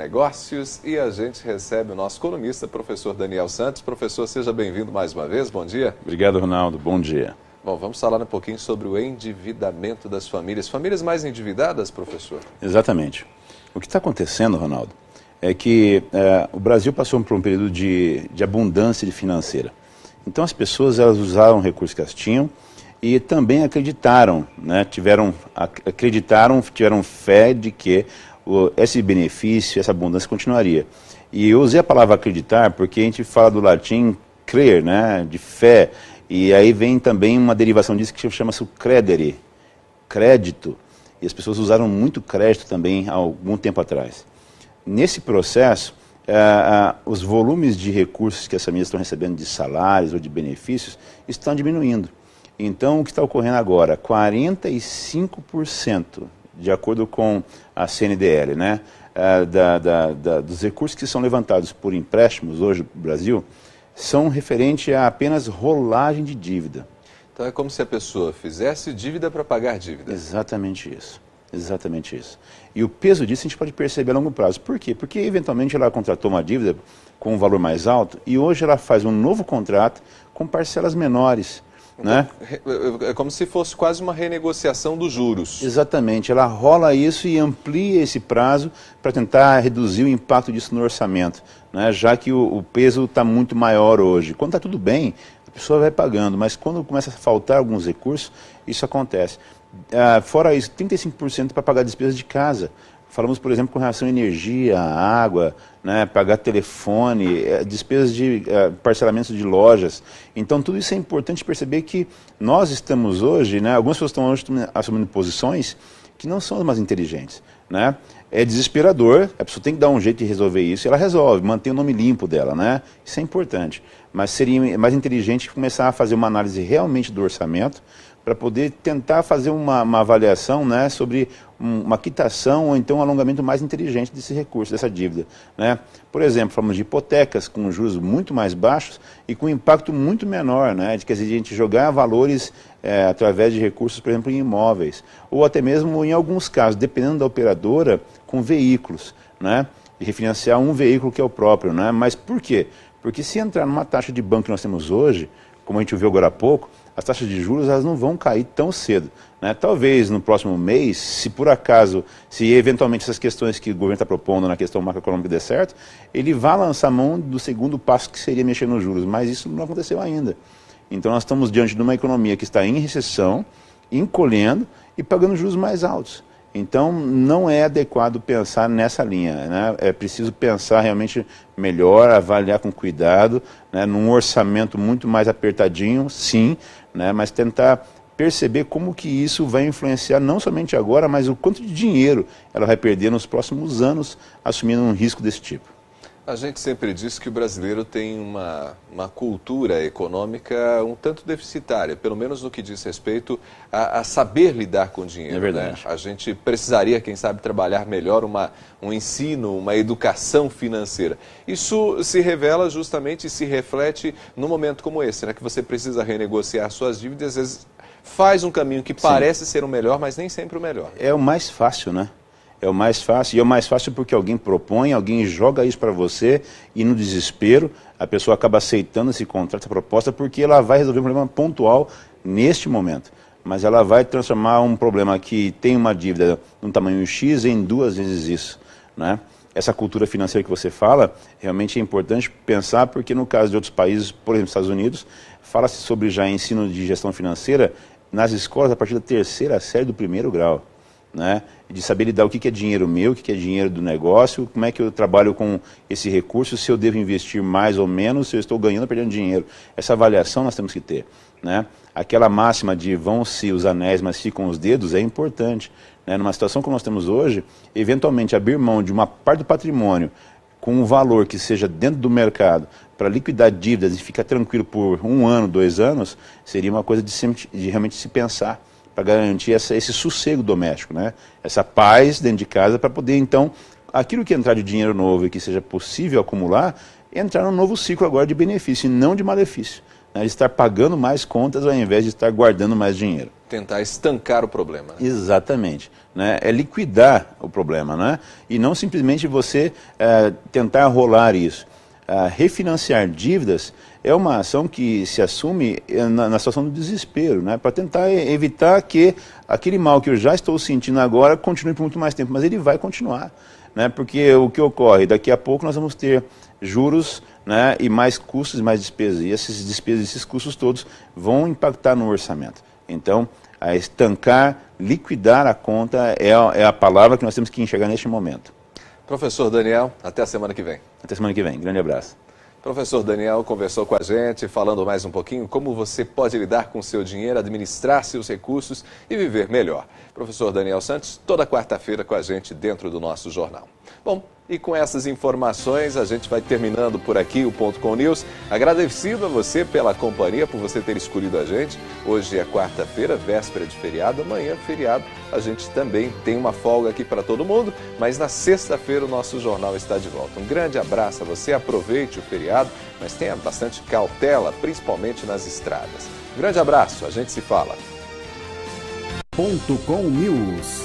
Negócios e a gente recebe o nosso colunista, professor Daniel Santos. Professor, seja bem-vindo mais uma vez, bom dia. Obrigado, Ronaldo, bom dia. Bom, vamos falar um pouquinho sobre o endividamento das famílias. Famílias mais endividadas, professor? Exatamente. O que está acontecendo, Ronaldo, é que o Brasil passou por um período de abundância financeira. Então as pessoas elas usaram recursos que elas tinham e também acreditaram, né, tiveram fé de que esse benefício, essa abundância continuaria. E eu usei a palavra acreditar porque a gente fala do latim crer, né, de fé, e aí vem também uma derivação disso que chama-se credere, crédito, e as pessoas usaram muito crédito também há algum tempo atrás. Nesse processo, os volumes de recursos que as famílias estão recebendo de salários ou de benefícios estão diminuindo. Então, o que está ocorrendo agora? 45%, de acordo com a CNDL, né, dos recursos que são levantados por empréstimos hoje no Brasil, são referentes a apenas rolagem de dívida. Então é como se a pessoa fizesse dívida para pagar dívida. Exatamente isso. Exatamente isso. E o peso disso a gente pode perceber a longo prazo. Por quê? Porque eventualmente ela contratou uma dívida com um valor mais alto e hoje ela faz um novo contrato com parcelas menores. Então, né? É como se fosse quase uma renegociação dos juros. Exatamente, ela rola isso e amplia esse prazo para tentar reduzir o impacto disso no orçamento, né? Já que o peso está muito maior hoje. Quando está tudo bem, a pessoa vai pagando, mas quando começa a faltar alguns recursos, isso acontece. Fora isso, 35% para pagar despesas de casa. Falamos, por exemplo, com relação à energia, água, né, pagar telefone, despesas de parcelamentos de lojas. Então, tudo isso é importante perceber que nós estamos hoje, né, algumas pessoas estão hoje assumindo posições que não são as mais inteligentes. Né? É desesperador, a pessoa tem que dar um jeito de resolver isso, e ela resolve, mantém o nome limpo dela, né? Isso é importante. Mas seria mais inteligente começar a fazer uma análise realmente do orçamento, para poder tentar fazer uma avaliação, né, sobre uma quitação ou então um alongamento mais inteligente desse recurso, dessa dívida. Né? Por exemplo, falamos de hipotecas com juros muito mais baixos e com impacto muito menor, né, de que a gente jogar valores através de recursos, por exemplo, em imóveis, ou até mesmo, em alguns casos, dependendo da operadora, com veículos, né, de refinanciar um veículo que é o próprio. Né? Mas por quê? Porque se entrar numa taxa de banco que nós temos hoje, como a gente viu agora há pouco, as taxas de juros elas não vão cair tão cedo. Né? Talvez no próximo mês, se por acaso, se eventualmente essas questões que o governo está propondo na questão macroeconômica der certo, ele vai lançar mão do segundo passo que seria mexer nos juros, mas isso não aconteceu ainda. Então nós estamos diante de uma economia que está em recessão, encolhendo e pagando juros mais altos. Então, não é adequado pensar nessa linha, né? É preciso pensar realmente melhor, avaliar com cuidado, né? Num orçamento muito mais apertadinho, sim, né? Mas tentar perceber como que isso vai influenciar não somente agora, mas o quanto de dinheiro ela vai perder nos próximos anos assumindo um risco desse tipo. A gente sempre diz que o brasileiro tem uma cultura econômica um tanto deficitária, pelo menos no que diz respeito a saber lidar com o dinheiro. É verdade. Né? A gente precisaria, quem sabe, trabalhar melhor um ensino, uma educação financeira. Isso se revela justamente e se reflete num momento como esse, né? Que você precisa renegociar suas dívidas, às vezes faz um caminho que parece ser o melhor, mas nem sempre o melhor. É o mais fácil, né? É o mais fácil, e é o mais fácil porque alguém propõe, alguém joga isso para você e no desespero a pessoa acaba aceitando esse contrato, essa proposta, porque ela vai resolver um problema pontual neste momento. Mas ela vai transformar um problema que tem uma dívida no tamanho X em 2 vezes isso. Né? Essa cultura financeira que você fala, realmente é importante pensar, porque no caso de outros países, por exemplo, Estados Unidos, fala-se sobre já ensino de gestão financeira nas escolas a partir da 3ª série do 1º grau. Né, de saber lidar o que é dinheiro meu, o que é dinheiro do negócio, como é que eu trabalho com esse recurso, se eu devo investir mais ou menos, se eu estou ganhando ou perdendo dinheiro. Essa avaliação nós temos que ter. Né? Aquela máxima de vão-se os anéis, mas ficam os dedos, é importante. Né? Numa situação como nós temos hoje, eventualmente abrir mão de uma parte do patrimônio com um valor que seja dentro do mercado para liquidar dívidas e ficar tranquilo por 1 ano, 2 anos, seria uma coisa de realmente se pensar, para garantir esse sossego doméstico, né? Essa paz dentro de casa, para poder, então, aquilo que entrar de dinheiro novo e que seja possível acumular, entrar num novo ciclo agora de benefício e não de malefício. né, de estar pagando mais contas ao invés de estar guardando mais dinheiro. Tentar estancar o problema. Né? Exatamente. Né? É liquidar o problema, né? E não simplesmente você tentar rolar isso. Refinanciar dívidas é uma ação que se assume na situação do desespero, né? Para tentar evitar que aquele mal que eu já estou sentindo agora continue por muito mais tempo, mas ele vai continuar. Né? Porque o que ocorre? Daqui a pouco nós vamos ter juros, né, e mais custos e mais despesas. E essas despesas, esses custos todos vão impactar no orçamento. Então, a estancar, liquidar a conta é a palavra que nós temos que enxergar neste momento. Professor Daniel, até a semana que vem. Até semana que vem. Grande abraço. Professor Daniel conversou com a gente, falando mais um pouquinho como você pode lidar com o seu dinheiro, administrar seus recursos e viver melhor. Professor Daniel Santos, toda quarta-feira com a gente dentro do nosso jornal. Bom, e com essas informações a gente vai terminando por aqui o Ponto com News. Agradecido a você pela companhia, por você ter escolhido a gente. Hoje é quarta-feira, véspera de feriado, amanhã feriado. A gente também tem uma folga aqui para todo mundo, mas na sexta-feira o nosso jornal está de volta. Um grande abraço a você, aproveite o feriado, mas tenha bastante cautela, principalmente nas estradas. Um grande abraço, a gente se fala. Ponto com News.